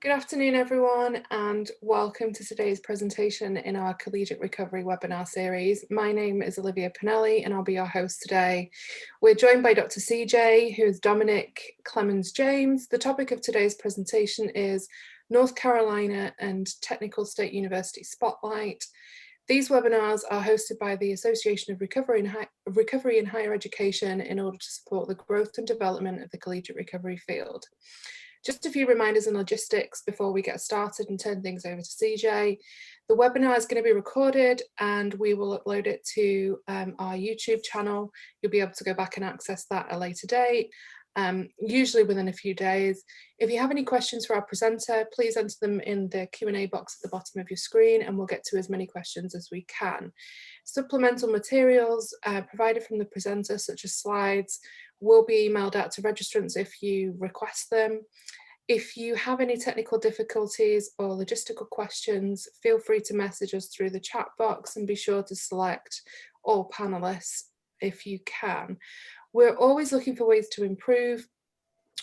Good afternoon, everyone, and welcome to today's presentation in our Collegiate Recovery webinar series. My name is Olivia Pinelli, and I'll be your host today. We're joined by Dr. CJ, who is Dominiquie Clemmons-James. The topic of today's presentation is North Carolina and Technical State University Spotlight. These webinars are hosted by the Association of Recovery in Higher Education in order to support the growth and development of the collegiate recovery field. Just a few reminders and logistics before we get started and turn things over to CJ. The webinar is going to be recorded and we will upload it to our YouTube channel. You'll be able to go back and access that at a later date, usually within a few days. If you have any questions for our presenter, please enter them in the Q&A box at the bottom of your screen and we'll get to as many questions as we can. Supplemental materials provided from the presenter, such as slides, will be emailed out to registrants if you request them. If you have any technical difficulties or logistical questions, feel free to message us through the chat box and be sure to select all panelists if you can. We're always looking for ways to improve,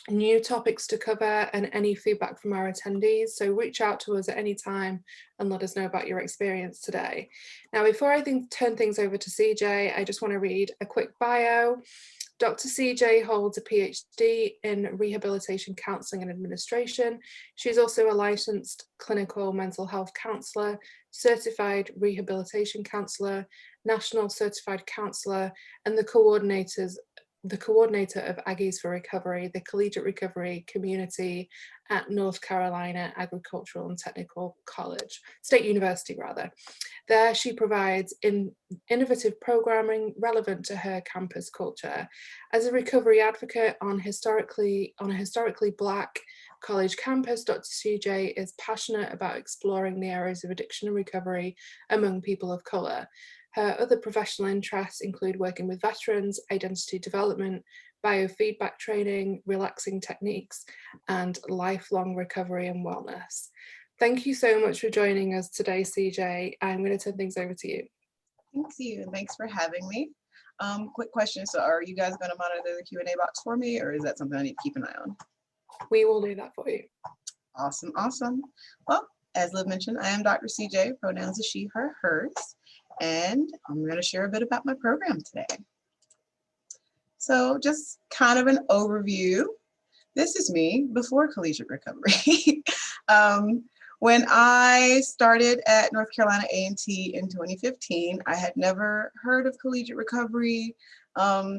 new topics to cover, and any feedback from our attendees. So reach out to us at any time and let us know about your experience today. Now, before I turn things over to CJ, I just want to read a quick bio. Dr. CJ holds a Ph.D. in Rehabilitation Counselling and Administration. She's also a licensed clinical mental health counsellor, certified rehabilitation counsellor, national certified counsellor, and the coordinator of Aggies for Recovery, the Collegiate Recovery Community at North Carolina Agricultural and Technical State University. There she provides innovative programming relevant to her campus culture. As a recovery advocate on a historically Black college campus, Dr. CJ is passionate about exploring the areas of addiction and recovery among people of colour. Her other professional interests include working with veterans, identity development, biofeedback training, relaxing techniques, and lifelong recovery and wellness. Thank you so much for joining us today, CJ. I'm going to turn things over to you. Thank you, and thanks for having me. Quick question, so are you guys going to monitor the Q&A box for me, or is that something I need to keep an eye on? We will do that for you. Awesome, awesome. Well, as Liv mentioned, I am Dr. CJ, pronouns are she, her, hers, and I'm going to share a bit about my program today. So just kind of an overview. This is me before collegiate recovery. When I started at North Carolina A&T in 2015, I had never heard of collegiate recovery.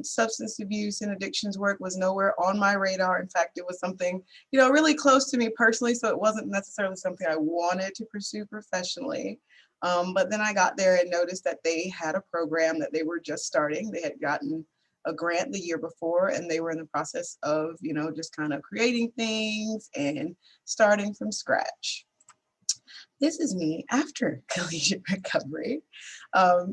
Substance abuse and addictions work was nowhere on my radar. In fact, it was something, really close to me personally, so it wasn't necessarily something I wanted to pursue professionally. But then I got there and noticed that they had a program that they were just starting. They had gotten a grant the year before, and they were in the process of, just kind of creating things and starting from scratch. This is me after collegiate recovery.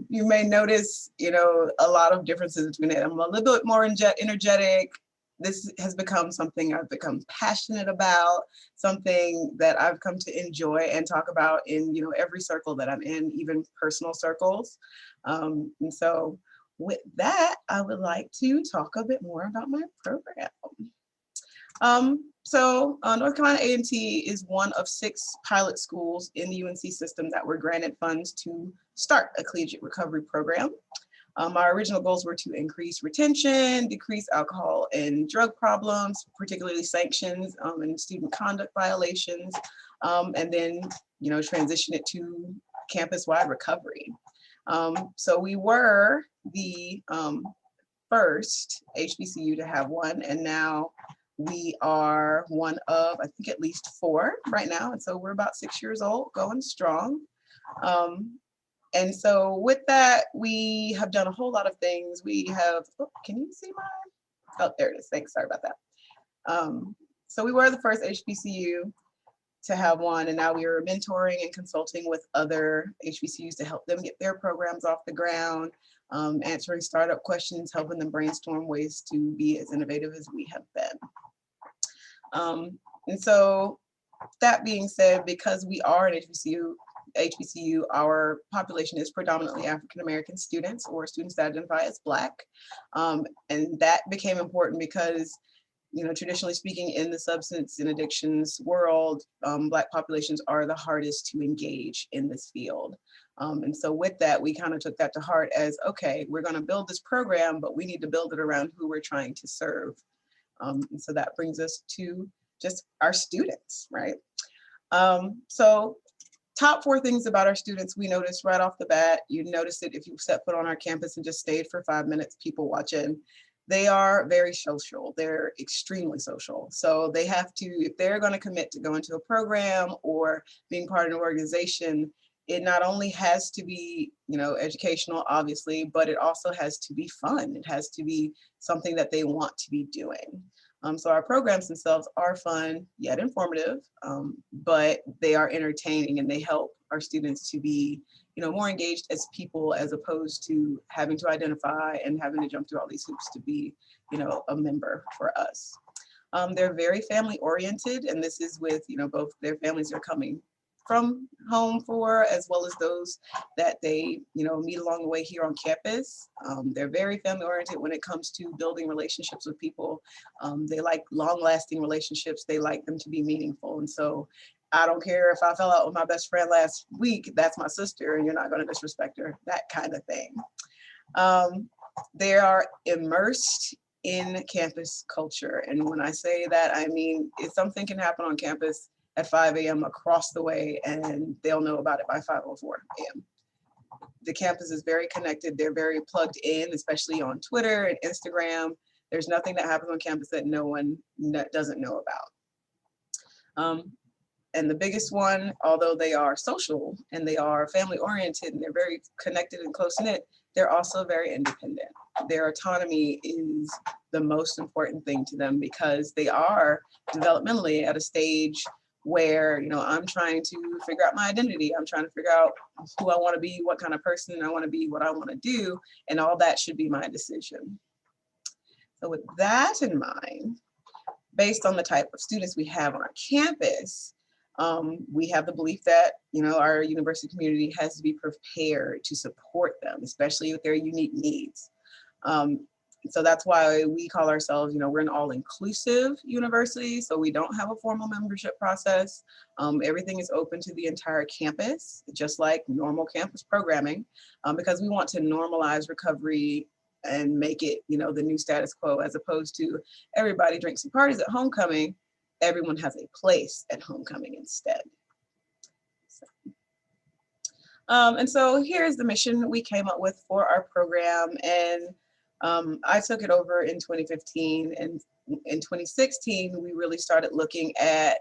You may notice, a lot of differences between it. I'm a little bit more energetic. This has become something I've become passionate about, something that I've come to enjoy and talk about in, every circle that I'm in, even personal circles. And so with that, I would like to talk a bit more about my program. North Carolina A&T is one of 6 pilot schools in the UNC system that were granted funds to start a collegiate recovery program. Our original goals were to increase retention, decrease alcohol and drug problems, particularly sanctions and student conduct violations, and then, transition it to campus-wide recovery. So we were the first HBCU to have one, and now we are one of, I think, at least 4 right now. And so we're about 6 years old, going strong. And so with that, we have done a whole lot of things. We have, can you see mine? Oh, there it is. Thanks. Sorry about that. So we were the first HBCU to have one, and now we are mentoring and consulting with other HBCUs to help them get their programs off the ground, answering startup questions, helping them brainstorm ways to be as innovative as we have been. And so that being said, because we are an HBCU, our population is predominantly African-American students or students that identify as Black. And that became important because traditionally speaking, in the substance and addictions world, Black populations are the hardest to engage in this field. And so with that, we kind of took that to heart as, okay, we're going to build this program, but we need to build it around who we're trying to serve. And so that brings us to just our students, right? So top 4 things about our students we noticed right off the bat. You notice it if you set foot on our campus and just stayed for 5 minutes, people watching. They are very social. They're extremely social. So they have to, if they're going to commit to going to a program or being part of an organization, it not only has to be, educational, obviously, but it also has to be fun. It has to be something that they want to be doing. So our programs themselves are fun, yet informative, but they are entertaining and they help our students to be, more engaged as people as opposed to having to identify and having to jump through all these hoops to be, a member for us. They're very family oriented, and this is with, both their families are coming from home for, as well as those that they, meet along the way here on campus. They're very family oriented when it comes to building relationships with people. They like long lasting relationships. They like them to be meaningful. And so I don't care if I fell out with my best friend last week, that's my sister and you're not going to disrespect her, that kind of thing. They are immersed in campus culture. And when I say that, I mean, if something can happen on campus at 5 a.m. across the way and they'll know about it by 5:04 a.m. The campus is very connected. They're very plugged in, especially on Twitter and Instagram. There's nothing that happens on campus that no one doesn't know about. And the biggest one, although they are social and they are family oriented and they're very connected and close knit, they're also very independent. Their autonomy is the most important thing to them because they are developmentally at a stage where, I'm trying to figure out my identity. I'm trying to figure out who I want to be, what kind of person I want to be, what I want to do, and all that should be my decision. So with that in mind, based on the type of students we have on our campus, we have the belief that, our university community has to be prepared to support them, especially with their unique needs. So that's why we call ourselves, we're an all-inclusive university. So we don't have a formal membership process. Everything is open to the entire campus, just like normal campus programming, because we want to normalize recovery and make it, the new status quo, as opposed to everybody drinks and parties at homecoming. Everyone has a place at homecoming instead. And so here's the mission we came up with for our program. And I took it over in 2015. And in 2016, we really started looking at,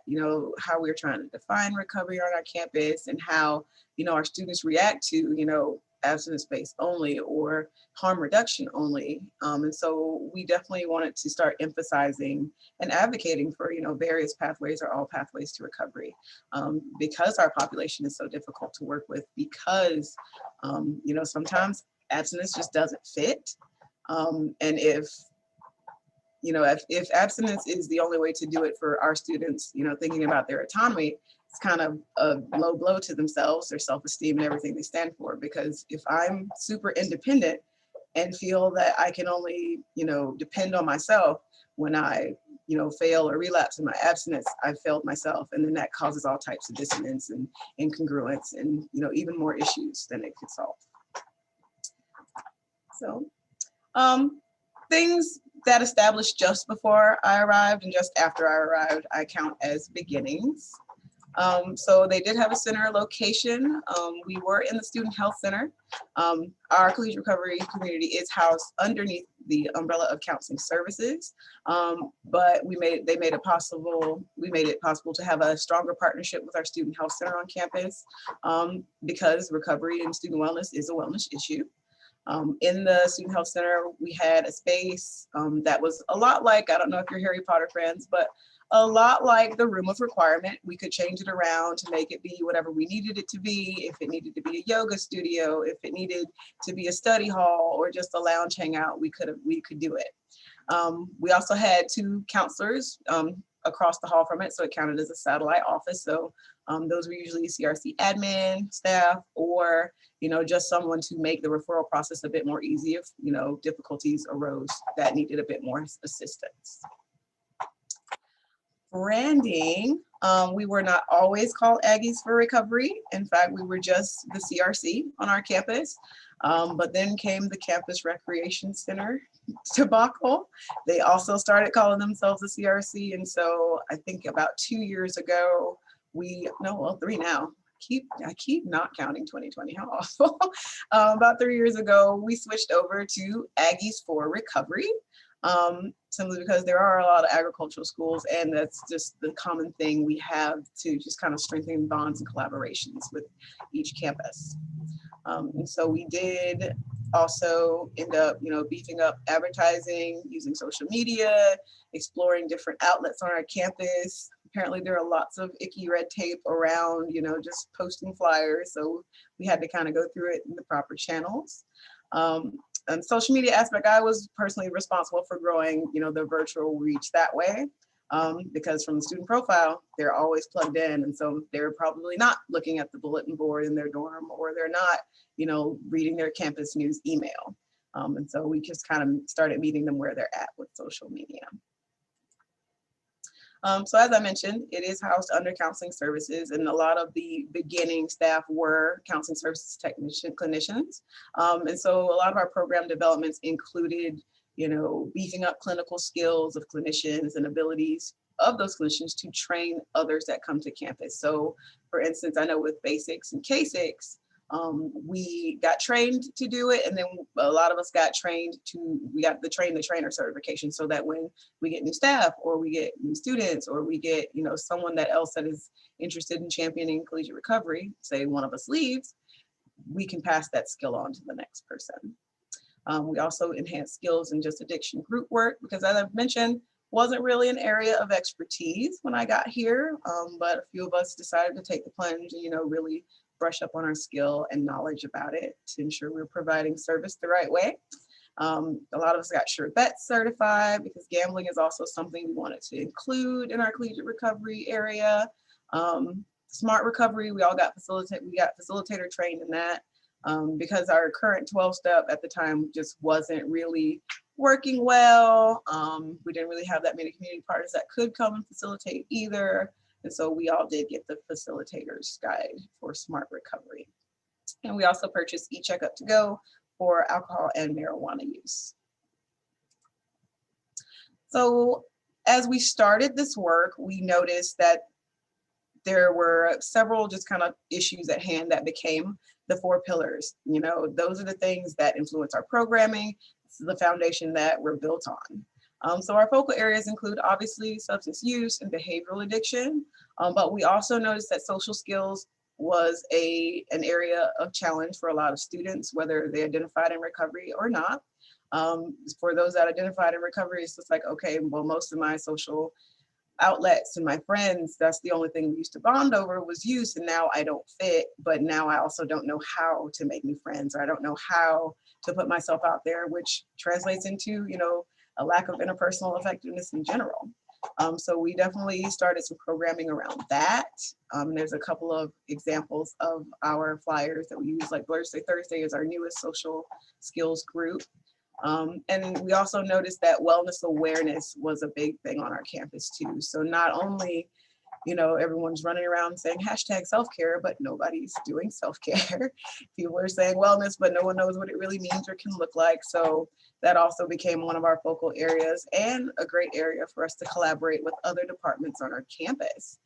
how we're trying to define recovery on our campus and how, our students react to, abstinence-based only or harm reduction only. And so we definitely wanted to start emphasizing and advocating for, various pathways or all pathways to recovery, because our population is so difficult to work with, because, sometimes abstinence just doesn't fit. And if abstinence is the only way to do it for our students, thinking about their autonomy, it's kind of a low blow to themselves, their self-esteem and everything they stand for. Because if I'm super independent and feel that I can only, depend on myself when I, fail or relapse in my abstinence, I've failed myself. And then that causes all types of dissonance and incongruence and, even more issues than it could solve. So things that established just before I arrived and just after I arrived, I count as beginnings. So they did have a center location. We were in the Student Health Center. Our Collegiate Recovery Community is housed underneath the umbrella of counseling services, but we made it possible to have a stronger partnership with our Student Health Center on campus, because recovery and student wellness is a wellness issue. In the Student Health Center, we had a space that was a lot like, I don't know if you're Harry Potter fans, but a lot like the Room of Requirement. We could change it around to make it be whatever we needed it to be. If it needed to be a yoga studio, if it needed to be a study hall or just a lounge hangout, we could do it. We also had 2 counselors across the hall from it, so it counted as a satellite office. So those were usually CRC admin staff, or just someone to make the referral process a bit more easy if difficulties arose that needed a bit more assistance. branding, we were not always called Aggies for Recovery. In fact, we were just the CRC on our campus. But then came the Campus Recreation Center debacle. They also started calling themselves the CRC. And so I think about 2 years ago, well, 3 now. I keep not counting 2020, how awful. About 3 years ago, we switched over to Aggies for Recovery, simply because there are a lot of agricultural schools, and that's just the common thing we have to just kind of strengthen bonds and collaborations with each campus. And so we did also end up, beefing up advertising, using social media, exploring different outlets on our campus. Apparently there are lots of icky red tape around, just posting flyers. So we had to kind of go through it in the proper channels. And social media aspect, I was personally responsible for growing, the virtual reach that way. Because from the student profile, they're always plugged in. And so they're probably not looking at the bulletin board in their dorm, or they're not, reading their campus news email. And so we just kind of started meeting them where they're at with social media. So as I mentioned, it is housed under counseling services, and a lot of the beginning staff were counseling services clinicians. And so a lot of our program developments included, beefing up clinical skills of clinicians and abilities of those clinicians to train others that come to campus. So for instance, I know with basics and K6, we got trained to do it, and then a lot of us got trained we got the train the trainer certification, so that when we get new staff, or we get new students, or we get someone else that is interested in championing collegiate recovery, say one of us leaves, we can pass that skill on to the next person. We also enhance skills in just addiction group work, because as I've mentioned, wasn't really an area of expertise when I got here, but a few of us decided to take the plunge and really brush up on our skill and knowledge about it to ensure we're providing service the right way. A lot of us got Sure Bet certified, because gambling is also something we wanted to include in our collegiate recovery area. Smart recovery, we got facilitator trained in that, because our current 12-step at the time just wasn't really working well. We didn't really have that many community partners that could come and facilitate either. And so we all did get the facilitator's guide for smart recovery. And we also purchased eCheckup to Go for alcohol and marijuana use. So as we started this work, we noticed that there were several just kind of issues at hand that became the 4 pillars. Those are the things that influence our programming. This is the foundation that we're built on. So our focal areas include obviously substance use and behavioral addiction, but we also noticed that social skills was an area of challenge for a lot of students, whether they identified in recovery or not. For those that identified in recovery, it's just like, okay, well, most of my social outlets and my friends, that's the only thing we used to bond over was use, and now I don't fit, but now I also don't know how to make new friends, or I don't know how to put myself out there, which translates into, a lack of interpersonal effectiveness in general. So we definitely started some programming around that. There's a couple of examples of our flyers that we use, like Thursday is our newest social skills group. And we also noticed that wellness awareness was a big thing on our campus too. So not only, everyone's running around saying hashtag self-care, but nobody's doing self-care. People are saying wellness, but no one knows what it really means or can look like. So that also became one of our focal areas, and a great area for us to collaborate with other departments on our campus.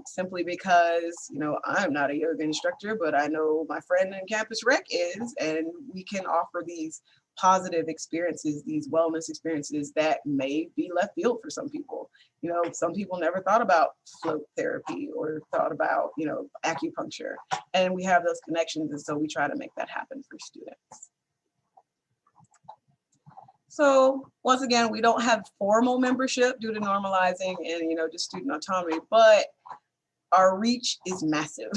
Simply because, I'm not a yoga instructor, but I know my friend in Campus Rec is, and we can offer these positive experiences, these wellness experiences that may be left field for some people. Some people never thought about float therapy or thought about, acupuncture, and we have those connections. And so we try to make that happen for students. So once again, we don't have formal membership due to normalizing and, just student autonomy, but our reach is massive.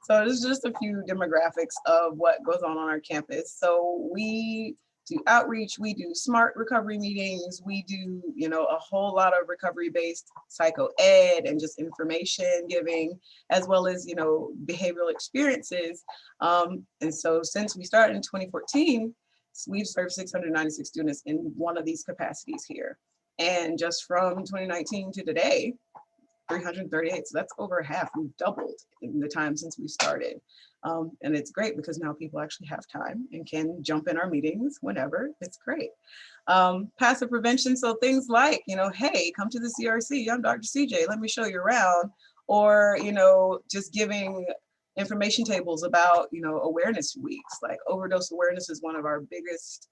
So this is just a few demographics of what goes on our campus. So we do outreach, we do smart recovery meetings, we do, a whole lot of recovery-based psycho ed and just information giving, as well as, behavioral experiences. And so since we started in 2014, we've served 696 students in one of these capacities here. And just from 2019 to today, 338. So that's over half. We've doubled in the time since we started. And it's great because now people actually have time and can jump in our meetings whenever. It's great. Passive prevention. So things like, hey, come to the CRC. I'm Dr. CJ. Let me show you around. Or, just giving information tables about, awareness weeks. Like overdose awareness is one of our biggest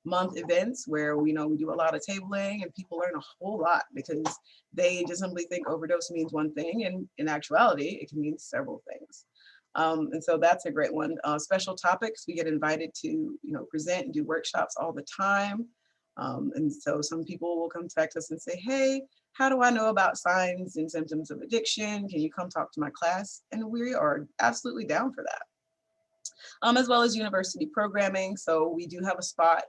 month events where we do a lot of tabling and people learn a whole lot because they just simply think overdose means one thing, and in actuality it can mean several things. And so that's a great one. Special topics, we get invited to present and do workshops all the time, and so some people will contact us and say, hey, how do I know about signs and symptoms of addiction? Can you come talk to my class? And we are absolutely down for that. As well as university programming. So we do have a spot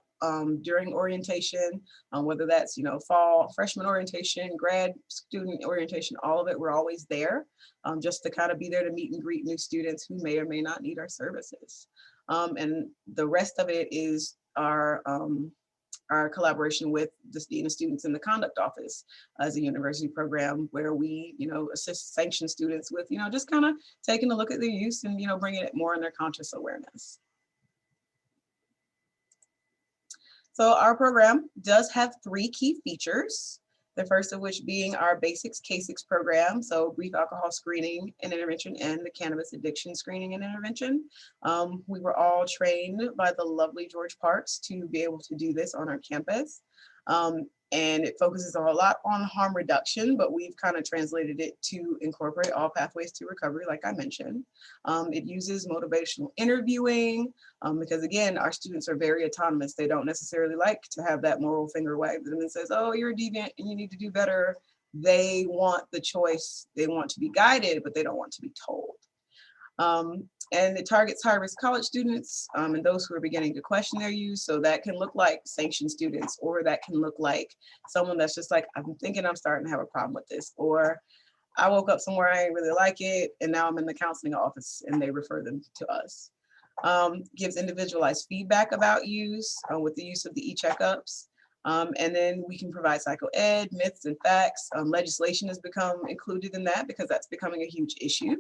during orientation, whether that's, fall freshman orientation, grad student orientation, all of it, we're always there just to kind of be there to meet and greet new students who may or may not need our services. And the rest of it is our collaboration with the Dean of Students in the Conduct Office as a university program where we, assist sanctioned students with, just kind of taking a look at their use and, bringing it more in their conscious awareness. So our program does have 3 key features. The first of which being our Basics K6 program, so brief alcohol screening and intervention and the cannabis addiction screening and intervention. We were all trained by the lovely George Parks to be able to do this on our campus. And it focuses a lot on harm reduction, but we've kind of translated it to incorporate all pathways to recovery, like I mentioned. It uses motivational interviewing, because again, our students are very autonomous. They don't necessarily like to have that moral finger wagged at them and says, oh, you're a deviant and you need to do better. They want the choice. They want to be guided, but they don't want to be told. And it targets high-risk college students and those who are beginning to question their use. So that can look like sanctioned students, or that can look like someone that's just like, I'm thinking I'm starting to have a problem with this, or I woke up somewhere I ain't really like it, and now I'm in the counseling office and they refer them to us. Gives individualized feedback about use with the use of the e-checkups. And then we can provide psycho-ed, myths and facts. Legislation has become included in that because that's becoming a huge issue.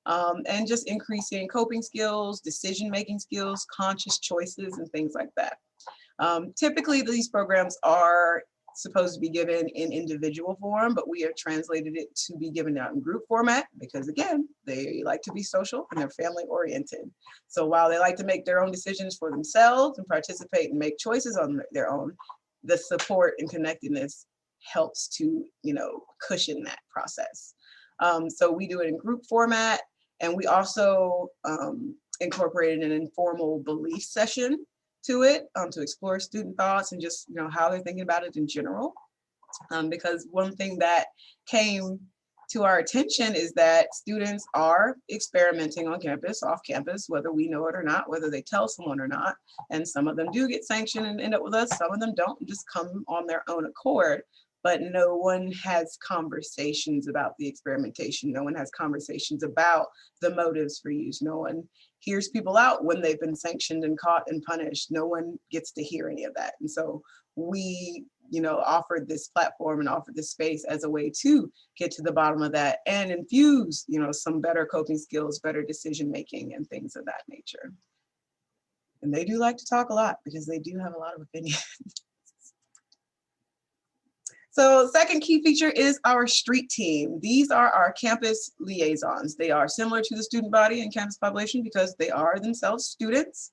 And just increasing coping skills, decision-making skills, conscious choices, and things like that. Typically, these programs are supposed to be given in individual form, but we have translated it to be given out in group format because, again, they like to be social and they're family-oriented. So while they like to make their own decisions for themselves and participate and make choices on their own, the support and connectedness helps to, cushion that process. So we do it in group format. And we also incorporated an informal belief session to it to explore student thoughts and just how they're thinking about it in general. Because one thing that came to our attention is that students are experimenting on campus, off campus, whether we know it or not, whether they tell someone or not. And some of them do get sanctioned and end up with us. Some of them don't, just come on their own accord. But no one has conversations about the experimentation. No one has conversations about the motives for use. No one hears people out when they've been sanctioned and caught and punished. No one gets to hear any of that. And so we, offered this platform and offered this space as a way to get to the bottom of that and infuse, some better coping skills, better decision-making and things of that nature. And they do like to talk a lot because they do have a lot of opinions. So second key feature is our street team. These are our campus liaisons. They are similar to the student body and campus population because they are themselves students.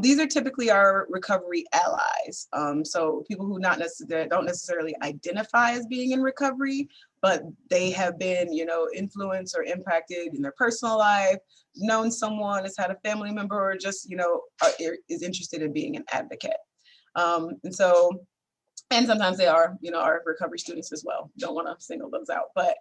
These are typically our recovery allies. So people who don't necessarily identify as being in recovery, but they have been, influenced or impacted in their personal life, known someone, has had a family member, or just, is interested in being an advocate. And sometimes they are, our recovery students as well. Don't want to single those out, but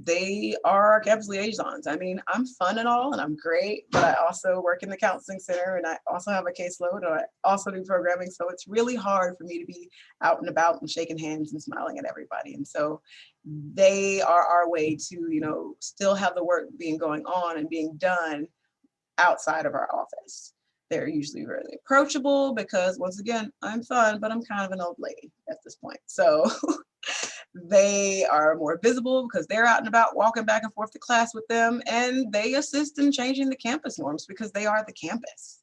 they are our campus liaisons. I mean, I'm fun and all, and I'm great, but I also work in the counseling center, and I also have a caseload, and I also do programming. So it's really hard for me to be out and about and shaking hands and smiling at everybody. And so they are our way to, still have the work going on and being done outside of our office. They're usually really approachable because, once again, I'm fun, but I'm kind of an old lady at this point. So they are more visible because they're out and about walking back and forth to class with them, and they assist in changing the campus norms because they are the campus.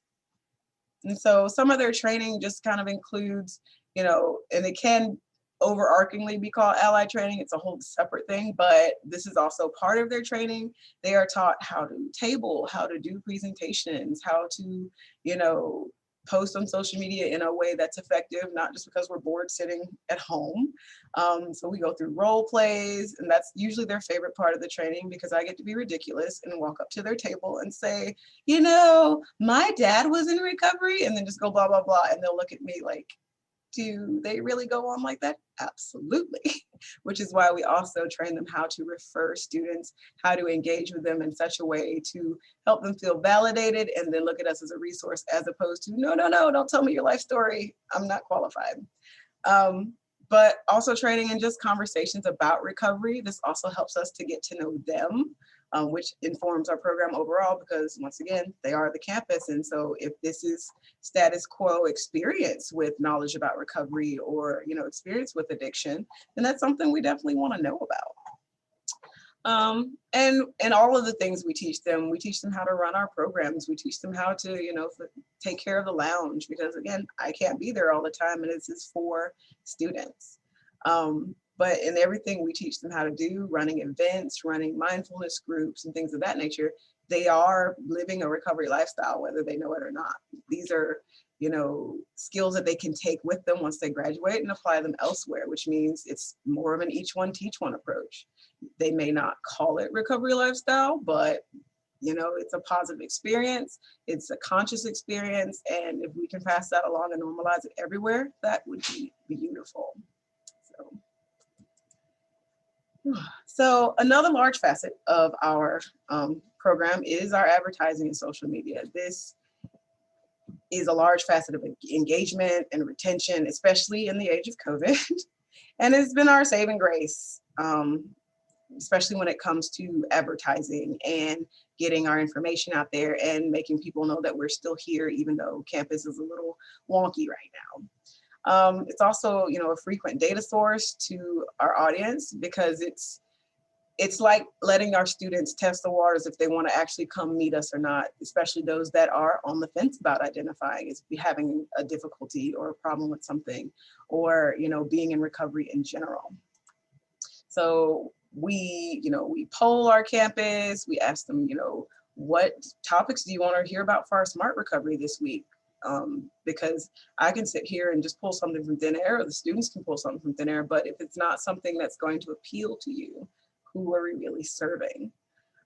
And so some of their training just kind of includes, you know, and it can overarchingly be called allied training. It's a whole separate thing, but this is also part of their training. They are taught how to table, how to do presentations, how to, you know, post on social media in a way that's effective, not just because we're bored sitting at home. So we go through role plays, and that's usually their favorite part of the training because I get to be ridiculous and walk up to their table and say, you know, my dad was in recovery, and then just go blah, blah, blah. And they'll look at me like, do they really go on like that? Absolutely. Which is why we also train them how to refer students, how to engage with them in such a way to help them feel validated and then look at us as a resource, as opposed to, no, don't tell me your life story. I'm not qualified. But also training in just conversations about recovery. This also helps us to get to know them, which informs our program overall, because once again, they are the campus. And so if this is status quo experience with knowledge about recovery or, you know, experience with addiction, then that's something we definitely want to know about. And all of the things we teach them how to run our programs. We teach them how to, you know, take care of the lounge, because again, I can't be there all the time, and this is for students. But in everything we teach them how to do, running events, running mindfulness groups and things of that nature, they are living a recovery lifestyle, whether they know it or not. These are, you know, skills that they can take with them once they graduate and apply them elsewhere, which means it's more of an each one, teach one approach. They may not call it recovery lifestyle, but you know, it's a positive experience. It's a conscious experience. And if we can pass that along and normalize it everywhere, that would be beautiful. So another large facet of our program is our advertising and social media. This is a large facet of engagement and retention, especially in the age of COVID. And it's been our saving grace, especially when it comes to advertising and getting our information out there and making people know that we're still here, even though campus is a little wonky right now. It's also, you know, a frequent data source to our audience, because it's like letting our students test the waters if they want to actually come meet us or not, especially those that are on the fence about identifying as having a difficulty or a problem with something, or, you know, being in recovery in general. So we poll our campus. We ask them, you know, what topics do you want to hear about for our smart recovery this week? Because I can sit here and just pull something from thin air, or the students can pull something from thin air, but if it's not something that's going to appeal to you, who are we really serving?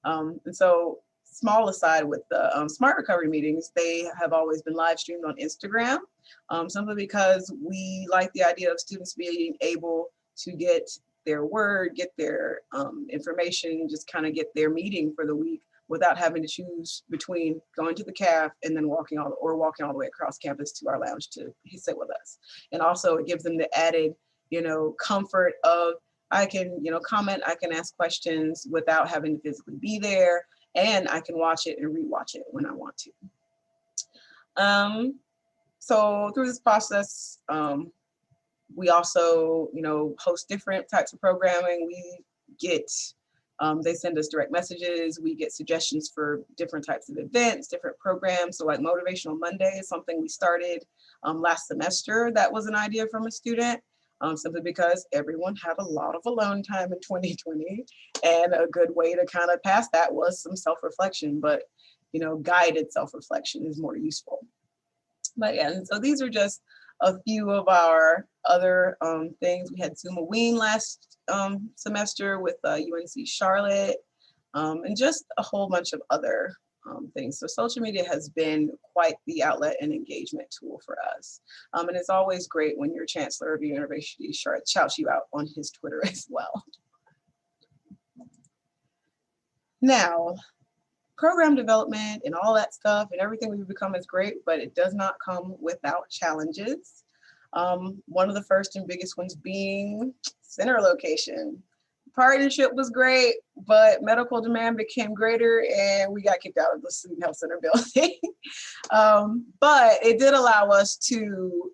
And so, small aside with the smart recovery meetings, they have always been live streamed on Instagram, simply because we like the idea of students being able to get their word, get their information, just kind of get their meeting for the week without having to choose between going to the caf and then walking all the way across campus to our lounge to sit with us. And also it gives them the added, you know, comfort of, I can, you know, comment, I can ask questions without having to physically be there, and I can watch it and rewatch it when I want to. So through this process, we also, you know, host different types of programming. We get, they send us direct messages. We get suggestions for different types of events, different programs. So like Motivational Monday is something we started last semester. That was an idea from a student, simply because everyone had a lot of alone time in 2020. And a good way to kind of pass that was some self-reflection, but, you know, guided self-reflection is more useful. But yeah, and so these are just a few of our other things. We had Zoom-a-Ween last semester with UNC Charlotte, and just a whole bunch of other things. So social media has been quite the outlet and engagement tool for us. And it's always great when your chancellor of your university shouts you out on his Twitter as well. Now, program development and all that stuff and everything we've become is great, but it does not come without challenges. One of the first and biggest ones being center location. partnership was great, but medical demand became greater and we got kicked out of the student health center building. But it did allow us to,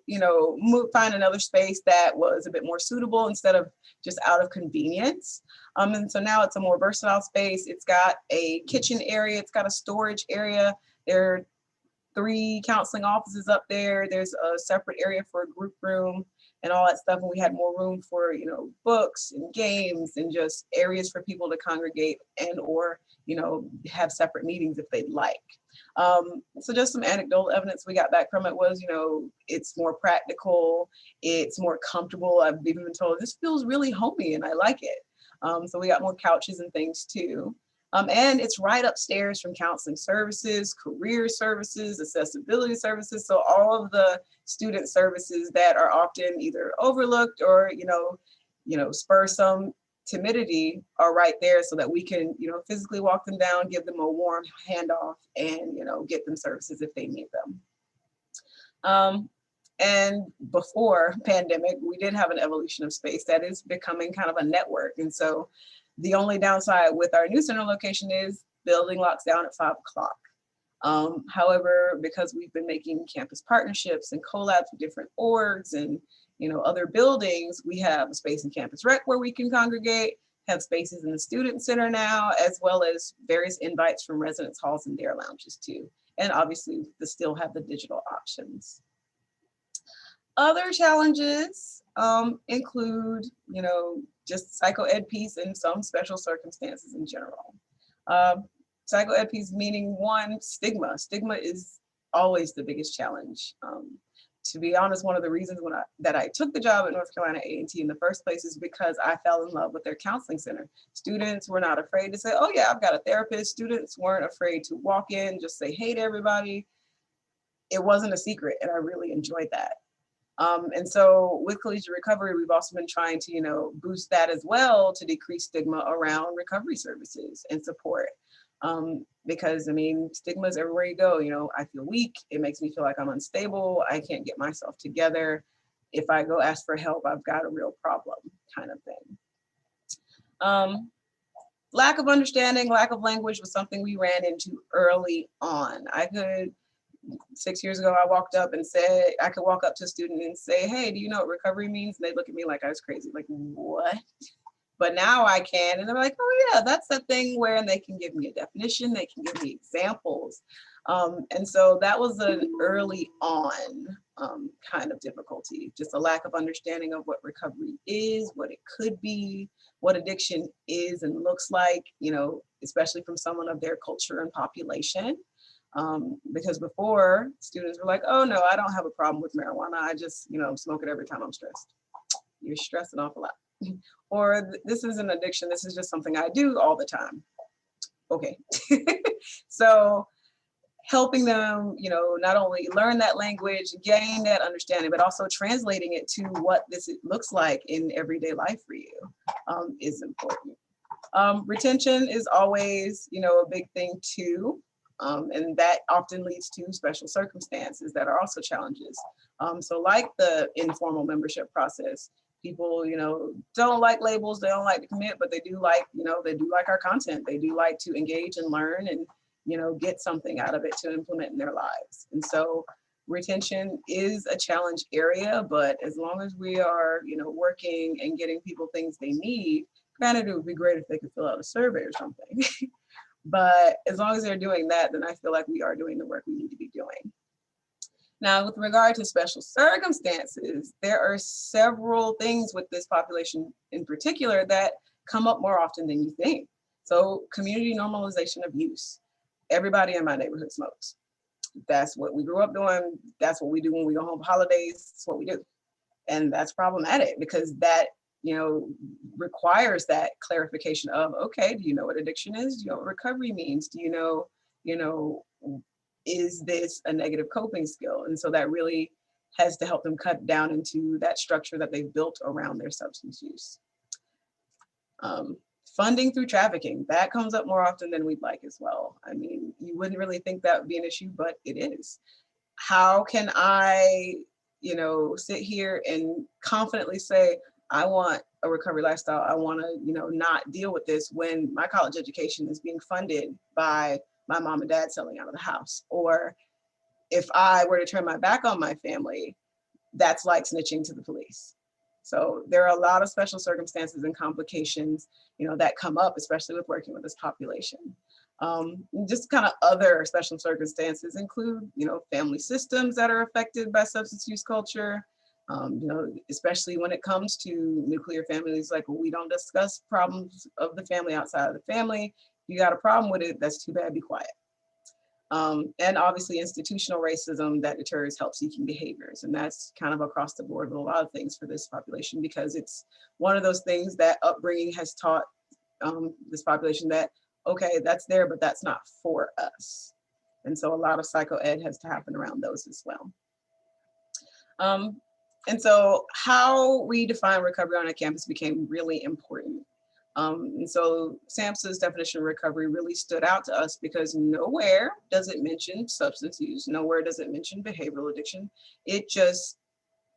find another space that was a bit more suitable instead of just out of convenience. And so now it's a more versatile space. It's got a kitchen area, it's got a storage area. There are 3 counseling offices up there. There's a separate area for a group room and all that stuff. And we had more room for, books and games and just areas for people to congregate and or, have separate meetings if they'd like. So just some anecdotal evidence we got back from it was, it's more practical, it's more comfortable. I've even been told this feels really homey and I like it. So we got more couches and things too. And it's right upstairs from counseling services, career services, accessibility services. So all of the student services that are often either overlooked or, spur some timidity are right there so that we can, physically walk them down, give them a warm handoff and, get them services if they need them. And before pandemic, we did have an evolution of space that is becoming kind of a network. And so the only downside with our new center location is building locks down at 5 o'clock. However, because we've been making campus partnerships and collabs with different orgs and other buildings, we have a space in Campus Rec where we can congregate, have spaces in the student center now, as well as various invites from residence halls and their lounges too. And obviously, they still have the digital options. Other challenges include, just psycho ed piece and some special circumstances in general. Psycho ed piece meaning one, stigma. Stigma is always the biggest challenge. To be honest, one of the reasons that I took the job at North Carolina A&T in the first place is because I fell in love with their counseling center. Students were not afraid to say, oh yeah, I've got a therapist. Students weren't afraid to walk in, just say hey to everybody. It wasn't a secret and I really enjoyed that. And so with Collegiate Recovery, we've also been trying to, boost that as well to decrease stigma around recovery services and support. Because stigma is everywhere you go. I feel weak. It makes me feel like I'm unstable. I can't get myself together. If I go ask for help, I've got a real problem kind of thing. Lack of understanding, lack of language was something we ran into early on. 6 years ago, I walked up and said, I could walk up to a student and say, hey, do you know what recovery means? And they look at me like I was crazy, like, what? But now I can, and they're like, oh yeah, that's the thing where, and they can give me a definition, they can give me examples. And so that was an early on kind of difficulty, just a lack of understanding of what recovery is, what it could be, what addiction is and looks like, especially from someone of their culture and population. Because before students were like, oh no, I don't have a problem with marijuana. I just, smoke it every time I'm stressed. You're stressing off a lot. Or this is an addiction. This is just something I do all the time. Okay. So helping them, not only learn that language, gain that understanding, but also translating it to what this looks like in everyday life for you is important. Retention is always, a big thing too. And that often leads to special circumstances that are also challenges. So like the informal membership process, people, don't like labels, they don't like to commit, but they do like, they do like our content. They do like to engage and learn and, get something out of it to implement in their lives. And so retention is a challenge area, but as long as we are, working and getting people things they need, granted, it would be great if they could fill out a survey or something. But as long as they're doing that, then I feel like we are doing the work we need to be doing. Now, with regard to special circumstances, there are several things with this population in particular that come up more often than you think. So community normalization of use. Everybody in my neighborhood smokes. That's what we grew up doing. That's what we do when we go home for holidays. That's what we do. And that's problematic because that, requires that clarification of, okay, do you know what addiction is? Do you know what recovery means? Do you know, is this a negative coping skill? And so that really has to help them cut down into that structure that they've built around their substance use. Funding through trafficking, that comes up more often than we'd like as well. You wouldn't really think that would be an issue, but it is. How can I, sit here and confidently say, I want a recovery lifestyle. I want to, not deal with this when my college education is being funded by my mom and dad selling out of the house. Or if I were to turn my back on my family, that's like snitching to the police. So there are a lot of special circumstances and complications, that come up, especially with working with this population. Just kind of other special circumstances include, family systems that are affected by substance use culture. Especially when it comes to nuclear families, like we don't discuss problems of the family outside of the family. If you got a problem with it, that's too bad, be quiet. And obviously institutional racism that deters help-seeking behaviors. And that's kind of across the board with a lot of things for this population, because it's one of those things that upbringing has taught this population that, okay, that's there, but that's not for us. And so a lot of psycho-ed has to happen around those as well. And so how we define recovery on a campus became really important. And so SAMHSA's definition of recovery really stood out to us because nowhere does it mention substance use, nowhere does it mention behavioral addiction. It just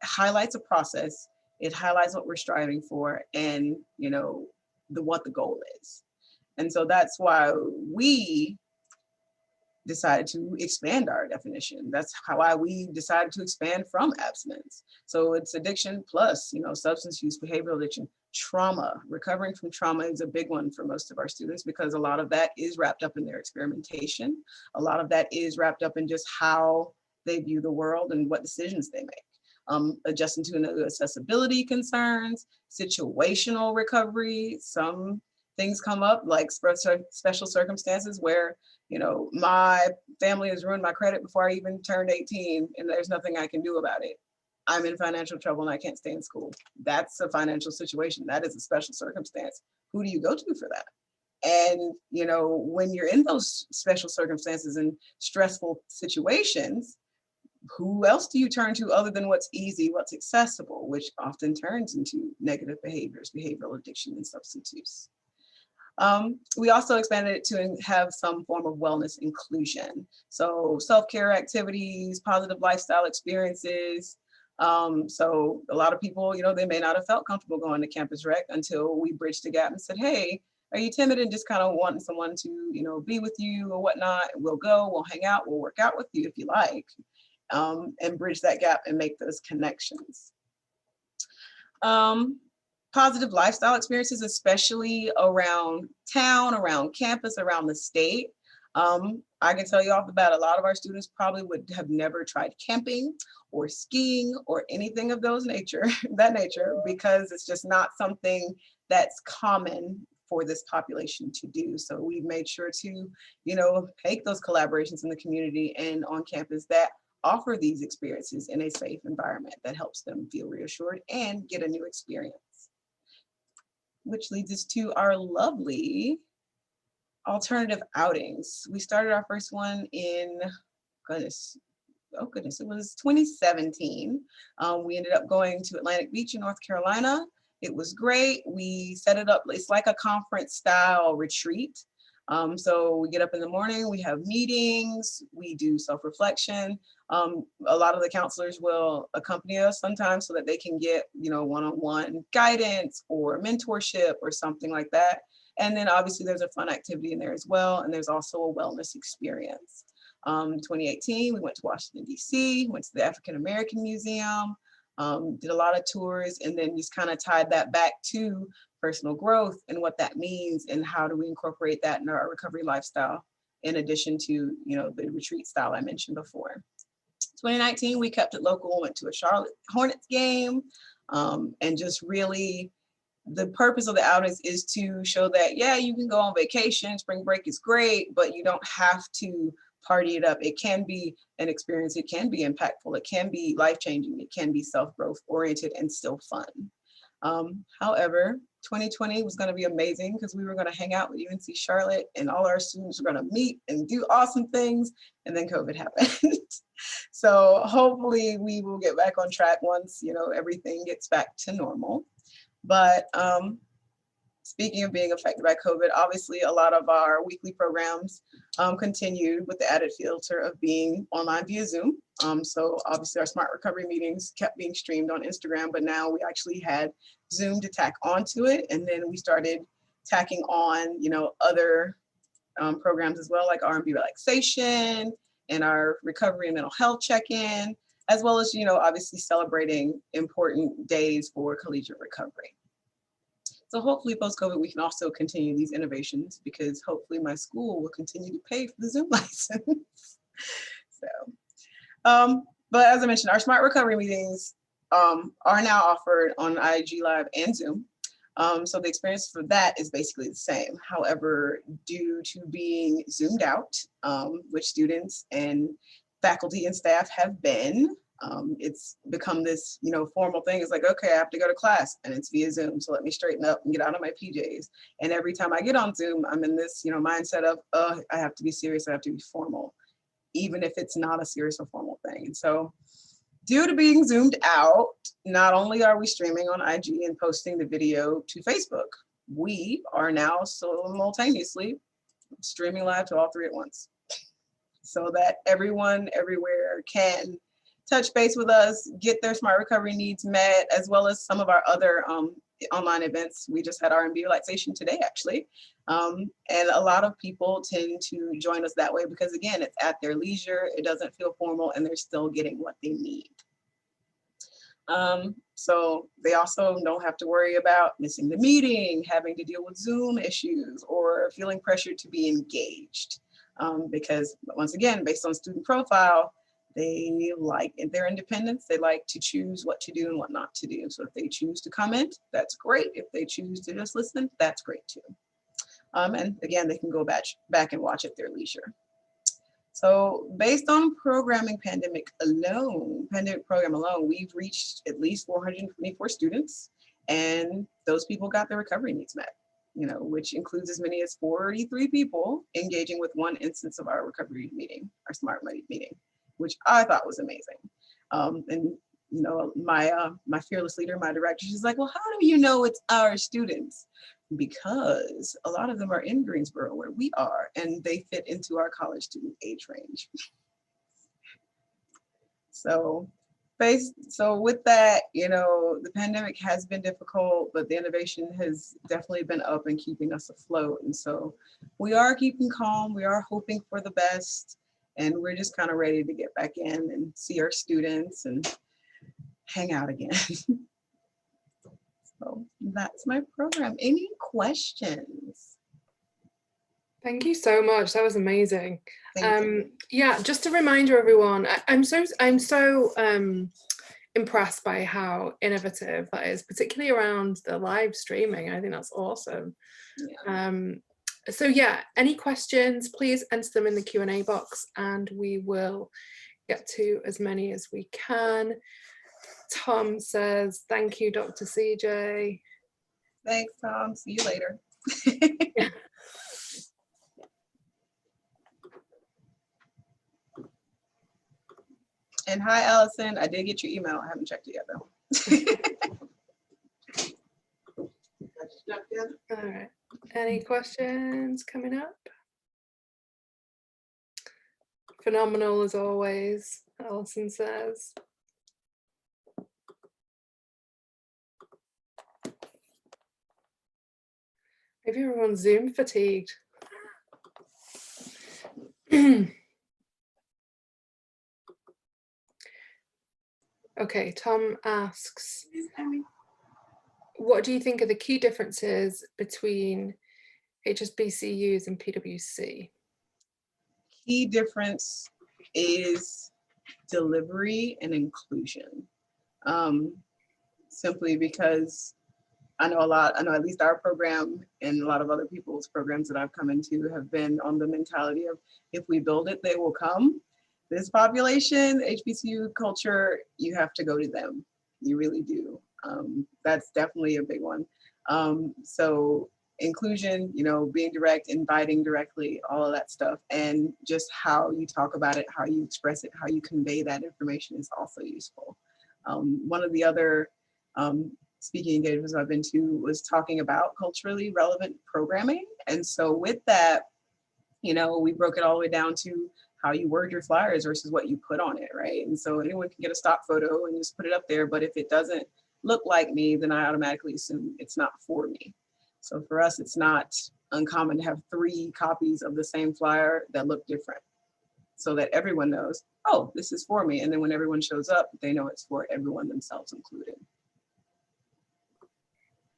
highlights a process, it highlights what we're striving for, and what the goal is. And so that's why we decided to expand our definition. That's why we decided to expand from abstinence. So it's addiction plus, substance use, behavioral addiction, trauma. Recovering from trauma is a big one for most of our students because a lot of that is wrapped up in their experimentation. A lot of that is wrapped up in just how they view the world and what decisions they make. Adjusting to new accessibility concerns, situational recovery. Some things come up like special circumstances where my family has ruined my credit before I even turned 18 and there's nothing I can do about it. I'm in financial trouble and I can't stay in school. That's a financial situation. That is a special circumstance. Who do you go to for that? And, when you're in those special circumstances and stressful situations, who else do you turn to other than what's easy, what's accessible, which often turns into negative behaviors, behavioral addiction, and substance use. We also expanded it to have some form of wellness inclusion. So self-care activities, positive lifestyle experiences. So a lot of people, they may not have felt comfortable going to Campus Rec until we bridged the gap and said, hey, are you timid and just kind of wanting someone to, be with you or whatnot? We'll go, we'll hang out, we'll work out with you if you like, and bridge that gap and make those connections. Positive lifestyle experiences, especially around town, around campus, around the state. I can tell you off the bat, a lot of our students probably would have never tried camping or skiing or anything of that nature, because it's just not something that's common for this population to do. So we've made sure to, take those collaborations in the community and on campus that offer these experiences in a safe environment that helps them feel reassured and get a new experience. Which leads us to our lovely alternative outings. We started our first one in, it was 2017. We ended up going to Atlantic Beach in North Carolina. It was great. We set it up, it's like a conference style retreat. So we get up in the morning, we have meetings, we do self-reflection. A lot of the counselors will accompany us sometimes so that they can get, one-on-one guidance or mentorship or something like that. And then obviously there's a fun activity in there as well. And there's also a wellness experience. 2018, we went to Washington, D.C., went to the African American Museum, did a lot of tours, and then just kind of tied that back to personal growth and what that means and how do we incorporate that in our recovery lifestyle, in addition to, the retreat style I mentioned before. 2019, we kept it local, went to a Charlotte Hornets game, and just really, the purpose of the outings is to show that, yeah, you can go on vacation, spring break is great, but you don't have to party it up. It can be an experience, it can be impactful, it can be life-changing, it can be self-growth oriented and still fun. However, 2020 was going to be amazing because we were going to hang out with UNC Charlotte and all our students were going to meet and do awesome things, and then COVID happened. So hopefully we will get back on track once, everything gets back to normal. But speaking of being affected by COVID, obviously a lot of our weekly programs continued with the added filter of being online via Zoom. So obviously our Smart Recovery meetings kept being streamed on Instagram, but now we actually had Zoom to tack onto it. And then we started tacking on, other programs as well, like R&B relaxation and our recovery and mental health check-in, as well as, obviously celebrating important days for collegiate recovery. So hopefully post-COVID, we can also continue these innovations because hopefully my school will continue to pay for the Zoom license. But as I mentioned, our Smart Recovery meetings are now offered on IG Live and Zoom. So the experience for that is basically the same. However, due to being Zoomed out, which students and faculty and staff have been, it's become this, formal thing. It's like, okay, I have to go to class and it's via Zoom. So let me straighten up and get out of my PJs. And every time I get on Zoom, I'm in this, mindset of, I have to be serious. I have to be formal, even if it's not a serious or formal thing. And so due to being Zoomed out, not only are we streaming on IG and posting the video to Facebook, we are now simultaneously streaming live to all three at once so that everyone everywhere can touch base with us, get their Smart Recovery needs met, as well as some of our other online events. We just had R&B relaxation today, actually. And a lot of people tend to join us that way because, again, it's at their leisure, it doesn't feel formal, and they're still getting what they need. So they also don't have to worry about missing the meeting, having to deal with Zoom issues, or feeling pressured to be engaged. Because once again, based on student profile, they like their independence. They like to choose what to do and what not to do. So if they choose to comment, that's great. If they choose to just listen, that's great too. And again, they can go back and watch at their leisure. So based on pandemic program alone, we've reached at least 424 students, and those people got their recovery needs met, which includes as many as 43 people engaging with one instance of our recovery meeting, our Smart Money meeting, which I thought was amazing. And my fearless leader, my director, she's like, well, how do you know it's our students? Because a lot of them are in Greensboro where we are, and they fit into our college student age range. So with that, the pandemic has been difficult, but the innovation has definitely been up and keeping us afloat. And so we are keeping calm, we are hoping for the best, and we're just kind of ready to get back in and see our students and hang out again. So that's my program. Any questions? Thank you so much. That was amazing. Thank you. Yeah, just a reminder, everyone. I'm so impressed by how innovative that is, particularly around the live streaming. I think that's awesome. Yeah. So yeah, any questions, please enter them in the Q&A box and we will get to as many as we can. Tom says, thank you, Dr. CJ. Thanks, Tom. See you later. And hi, Allison. I did get your email. I haven't checked it yet, though. All right. Any questions coming up? Phenomenal as always, Allison says. Maybe everyone's Zoom fatigued. Okay, Tom asks, what do you think are the key differences between HSBCUs and PwC? Key difference is delivery and inclusion. Simply because I know at least our program and a lot of other people's programs that I've come into have been on the mentality of, if we build it, they will come. This population, HBCU culture, you have to go to them. You really do. That's definitely a big one. So inclusion, being direct, inviting directly, all of that stuff, and just how you talk about it, how you express it, how you convey that information is also useful. One of the other speaking engagements I've been to was talking about culturally relevant programming. And so with that, you know, we broke it all the way down to how you word your flyers versus what you put on it, right? And so anyone can get a stock photo and just put it up there, but if it doesn't look like me, then I automatically assume it's not for me. So for us, it's not uncommon to have 3 copies of the same flyer that look different, so that everyone knows, oh, this is for me. And then when everyone shows up, they know it's for everyone, themselves included.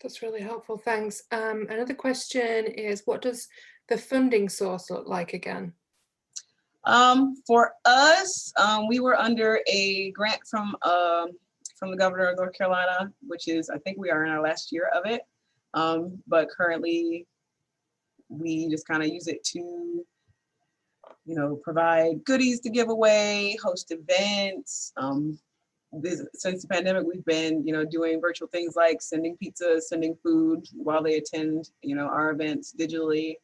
That's really helpful, thanks. Another question is, what does the funding source look like again? For us, we were under a grant from the governor of North Carolina, which is, I think we are in our last year of it. But currently we just kind of use it to, you know, provide goodies to give away, host events. Since the pandemic, we've been, you know, doing virtual things like sending pizza, sending food while they attend, you know, our events digitally.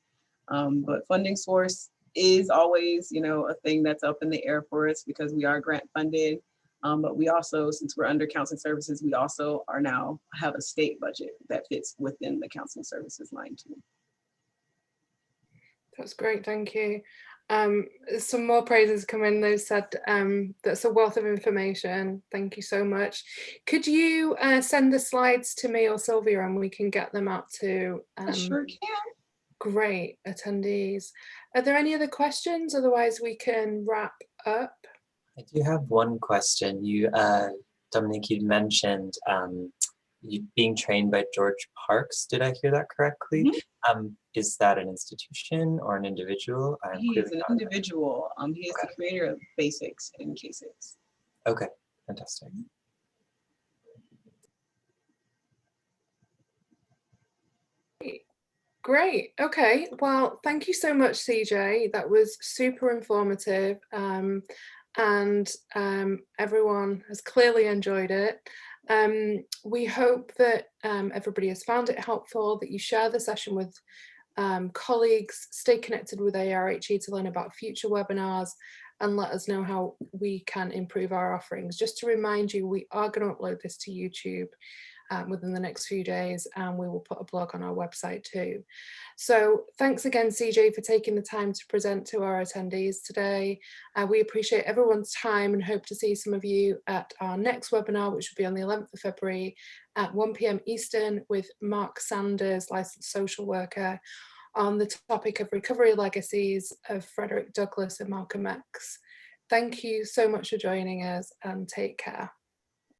But funding source is always, you know, a thing that's up in the air for us because we are grant funded. But we also, since we're under counseling services, we also are now have a state budget that fits within the counseling services line too. That's great, thank you. Some more praises come in. They've said that's a wealth of information. Thank you so much. Could you send the slides to me or Sylvia and we can get them out to I sure can. Great attendees. Are there any other questions? Otherwise we can wrap up. I do have one question. You, Dominique, you mentioned you being trained by George Parks. Did I hear that correctly? Mm-hmm. Is that an institution or an individual? He's an individual. He is the creator of Basics and K6. Okay, fantastic. Great. Okay. Well, thank you so much, CJ. That was super informative. And everyone has clearly enjoyed it. We hope that everybody has found it helpful, that you share the session with colleagues, stay connected with ARHE to learn about future webinars, and let us know how we can improve our offerings. Just to remind you, we are going to upload this to YouTube within the next few days, and we will put a blog on our website too. So thanks again, CJ, for taking the time to present to our attendees today. We appreciate everyone's time and hope to see some of you at our next webinar, which will be on the 11th of February at 1 p.m. Eastern with Mark Sanders, licensed social worker, on the topic of recovery legacies of Frederick Douglass and Malcolm X. Thank you so much for joining us and take care.